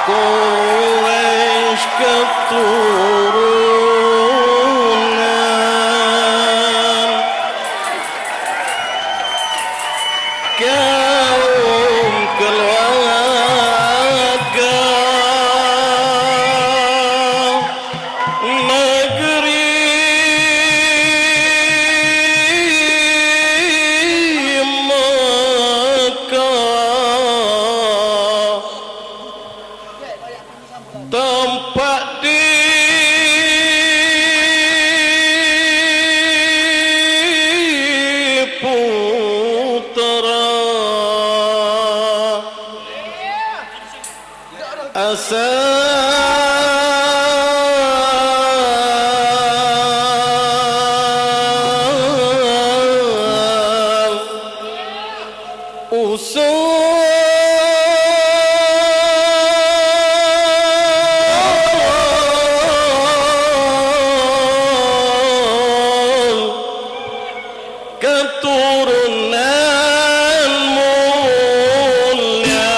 Quraisy keturunan kaum keluarga negeri Mekah, tempat di putera asal usul keturunan mulia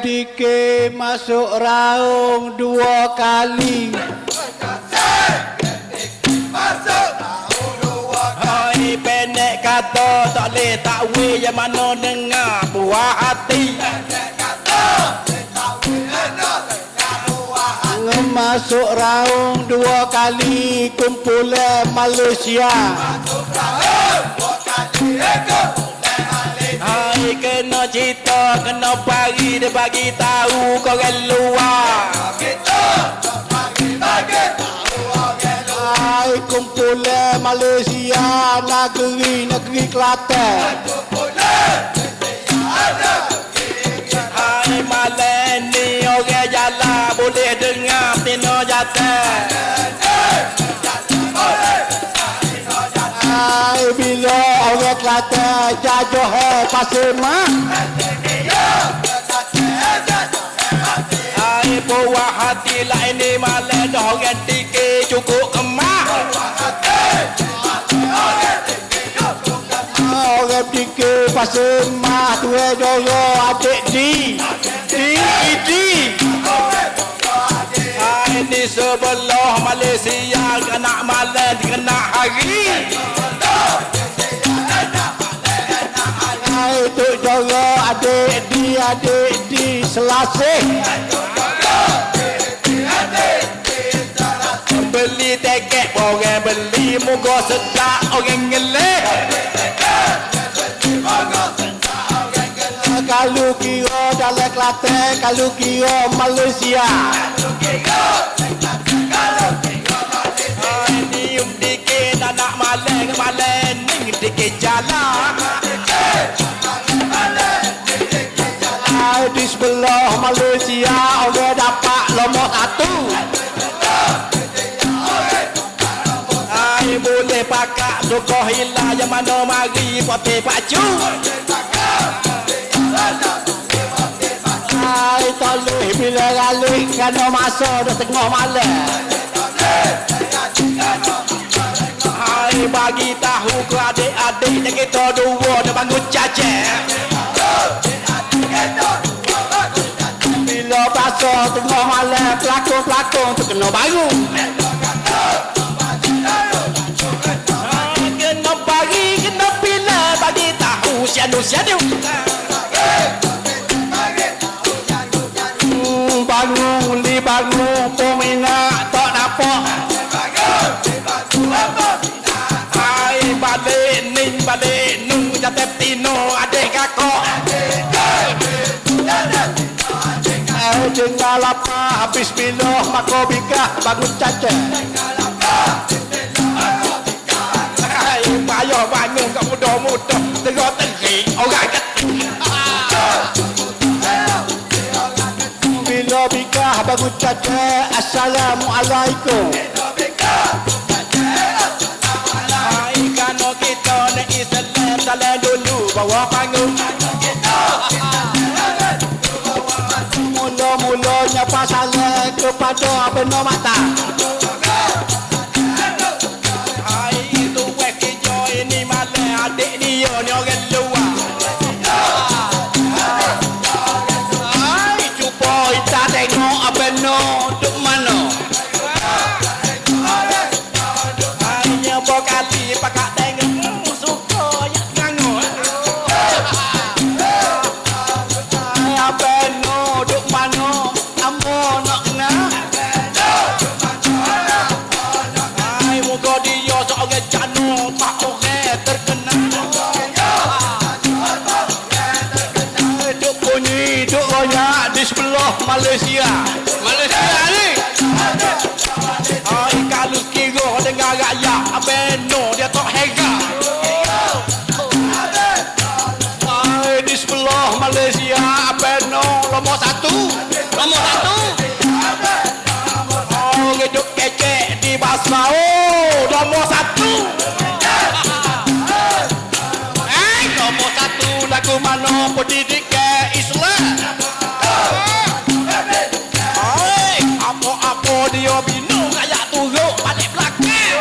MDK masuk raung 2 kali. Hai pendek kata tak leh tak weh yang mana dengar buah hati. Masuk raung 2 kali kumpulan Malaysia. Hai kena cerita kena bagi dia bagi tahu korang luar. Hai kumpulan Malaysia negeri Kelantan. Hai malam ni orang jalan boleh dengar tino jatuh. Hai bila orang Kelantan jajoh pasir mah. Hai buah hati lah ini malam dah orang tiga cukup kemah. Orang tiga pasir mah tuai joro adik di. Hai ni sebelah Malaysia kena malam kena hari. Hai tuk joro adik di Selasih. Beli tiket orang beli muka sedap orang ngelih. Kalau kira dalam Kelantan, kalau kira Malaysia. Hai ni dikit anak malam ni dikit jalan. Hai di sebelah Malaysia orang dapat nombor 1. Hai boleh pakak suka hilang yang mana mari pote pacu. Hai toleh bila galik kena masa dah tengah malam. Hai bagi tahu ke adik-adik yang kita dua dah bangun cacek. Bila bahasa tengah malam pelakon-pelakon tu kena baru. Kena bagi kena bila bagi tahu sianu-sianu. Bangun peminat tak dapat. Hai balik nung jatep tino adik kakak. Dengar lapar habis bila mako bikah bangun cacat. Hai payah bangun kat muda-muda tengok tengik orang kecil. Bila bikah bangun cacat, Assalamualaikum. Hai kano kita nak Islam salam dulu bawa panggung. Mula-mulanya pasalah kepada benar mata. Hai itu wek hijau ini malam adik dia ni orang luar. Hai cuba kita tengok benar duk mana. Hanya berkali pakak tengok suka yang nganggur. Hai benar duk mana. Ambo nak kena. Hai muka dia seorang cantik tak orang terkenal. Duk bunyi duk royak di sebelah Malaysia. Malaysia ni. Hai kalau kira dengar rakyat Abeno dia tak heran. Hai di sebelah Malaysia Benar nombor 1. Nombor 1. Oh hidup kecek di Basra. Oh nombor 1. Nombor 1 lagu mana pendidikan Islam. Hai apa-apa dia bingung rakyat turut balik belakang.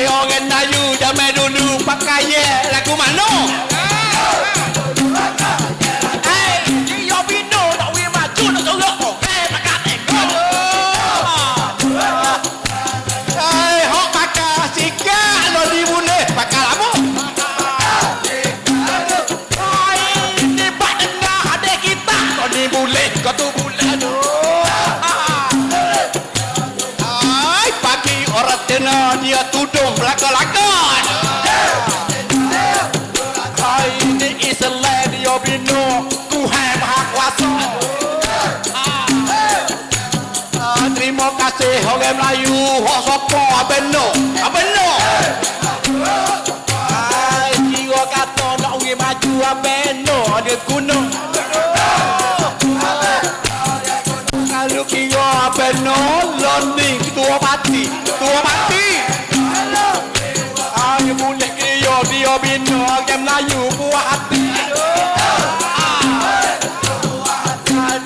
Orang Melayu zaman dulu pakai lagu mana. mana dia tudung belakang-belakang. Hai ni Islam dia bina Tuhan Maha Kuasa. Terima kasih orang Melayu hok sopo benar. Benar. Hai kira kata nak pergi maju beno dia guna. Kalau kira benar loning tua mati. Ai boleh kira dia bina orang Melayu buat hati.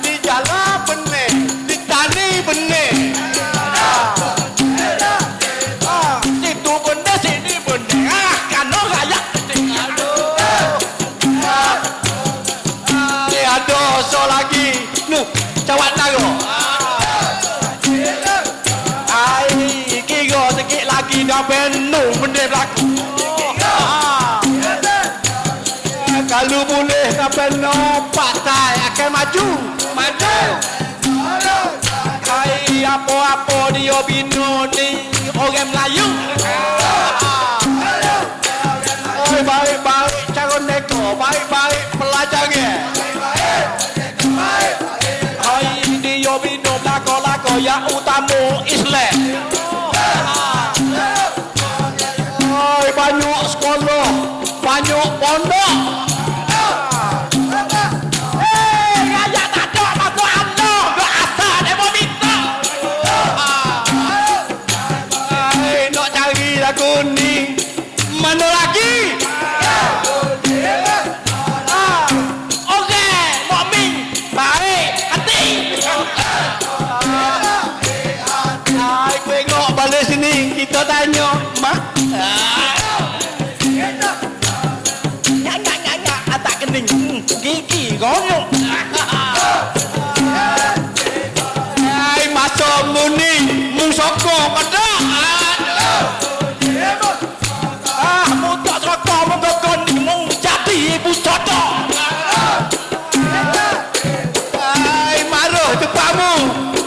Di jalan benar, di tani benar. Situ benar sini benar. Kan orang rakyat Dia ada so lagi. Nu, cawat naro. ai kira sikit lagi dah beno benda berlaku. Kalau boleh tak benar partai akan maju. Hai apa-apa dia bina ni orang Melayu. Baik-baik cara nego, baik-baik pelajari. Hai dia bina belakang-belakang yang utama Islam. Banyak sekolah, banyak pondok. Rakyat tak ada masuk Allah. Duk asal dia mau minta. Nak cari lagu ni mana lagi? Orang mukmin baik hati. Hai, tengok balik sini kita tanya, mak. Nyak tak kening. Gigi gonyok. Hai, masa muni mung sokong pada. Mu tak sokong mu gokon mu jadi ibu codok. Hai, marah cepatmu.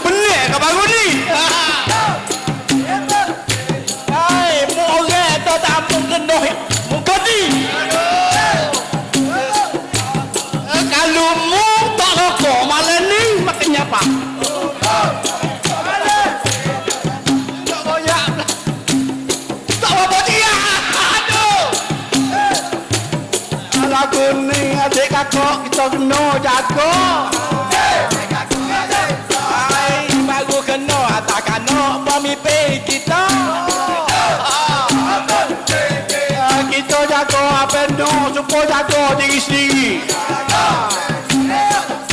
Benar ke baru ni? Hai mu orang tak tak mu gendoh mu kodi. Kalau mu tak sokong malam ni makanya apa? Tak banyak. Tak apa dia. Aduh. Lagu ni adik kakak kita kena jaga. Hai baru kena tak kena pemimpin kita. Kita jaga apa no supaya jaga diri sendiri.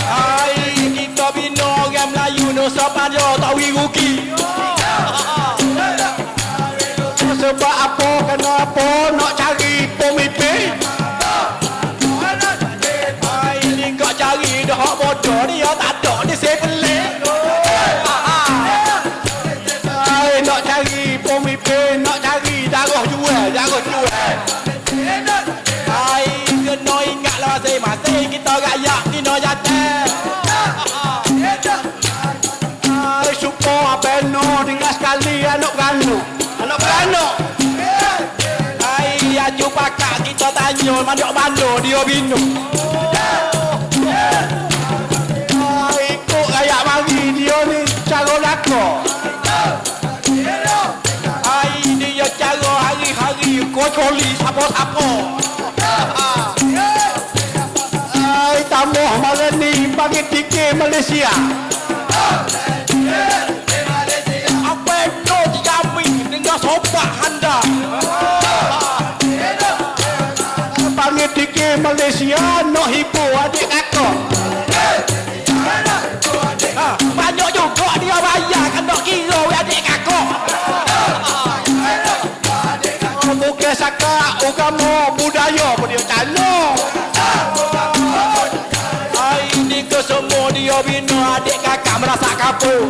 Hai kita bina orang Melayu Nusa Panjang tak rugi. Sebab apa kenapa nak cari pemimpin? Hai ni kau cari dah hak bodoh dia tak ada ni saya pelik. Hai, nak cari pemimpin, nak cari darah jual. Hai kena ingatlah masing-masing kita rakyat kena jatuh. Hai, supaya benar dengan sekali anak beranak. Hai aju pakak kita tanya mana dia bina. Hai, ikut rakyat mari dia ni cara lakar. Hai dia cara hari-hari kontroli siapa-siapa. Hai, tambah malam ni bagi tiket Malaysia. Apa no dijamin dengan sobat anda. Bagi tiket Malaysia nak hibur adik kakak. Banyak juga dia bayar kan nak kira adik kakak. Bukan sakak agama budaya pun dia tanya. Hai ni ke semua dia bina adik kakak merasa kapur.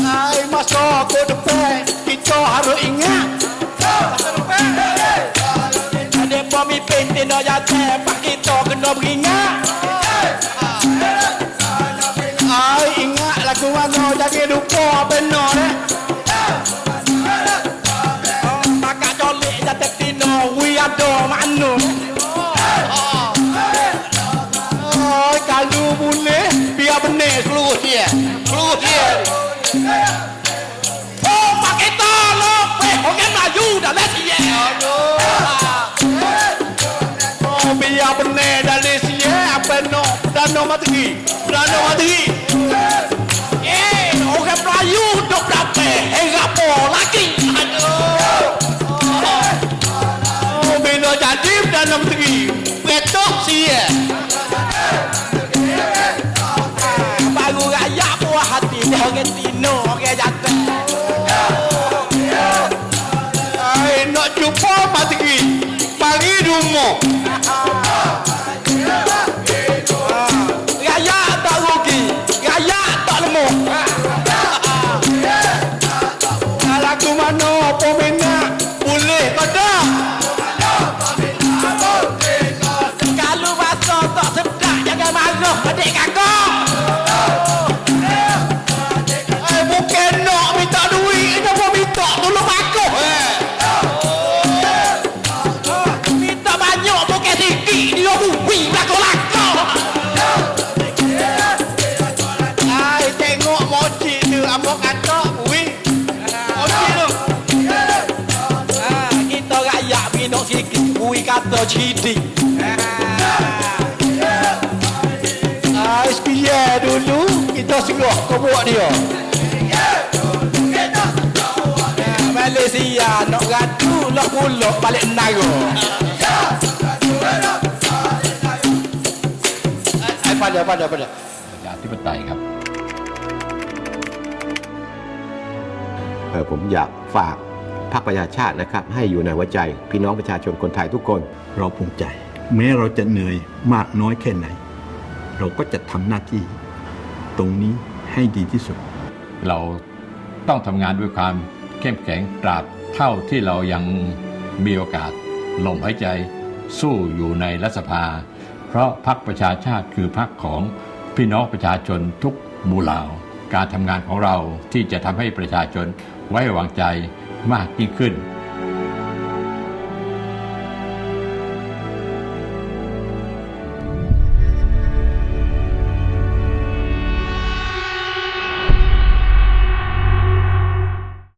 Hai, masa ke depan kita harus ingat. Adik pemimpin tidak jatuh pak kita kena beringat. Hai, ingat lagu mana jangan lupa benar Oh, Pakito, lo, Hogan Melayu dah Lesia. Oh, biar benar dari sini apa no, Perdana Menteri. Hogan Melayu dok berapa? Rapo lagi. Oh, bila jadi Perdana Menteri, betul sih. Baru raya buah hati Hogan Tino, Hogan jatuh. Nak jumpa Menteri, pagi rumah. Raya tak rugi, raya tak lemah. Kalau aku mana peminat, boleh kada. Kalau bahasa tak sedap jangan marah adik kakak. Bukan nak minta duit, kenapa minta tolong aku? Minta banyak bukan sikit dia rugi belakang-belakang. Tengok mochi tu, amok kata, wih. Mochi tu. Kita rakyat minum sikit kui kata cidik. SPA dulu, kita suruh kau buat dia. Malaysia nak radu lah pulak balik negara. Pada. ประชาธิปไตยครับ ผมอยากฝากพรรคประชาชาตินะครับให้อยู่ในหัวใจพี่น้องประชาชนคนไทยทุกคน เราภูมิใจ แม้เราจะเหนื่อยมากน้อยแค่ไหน เราก็จะทำหน้าที่ตรงนี้ให้ดีที่สุด เราต้องทำงานด้วยความเข้มแข็งตราบเท่าที่เรายังมีโอกาสลมหายใจสู้อยู่ในรัฐสภา เพราะพรรคประชาชาติคือพรรคของพี่น้องประชาชนทุกหมู่เหล่าการทำงานของเราที่จะทำให้ประชาชนไว้วางใจมากยิ่งขึ้น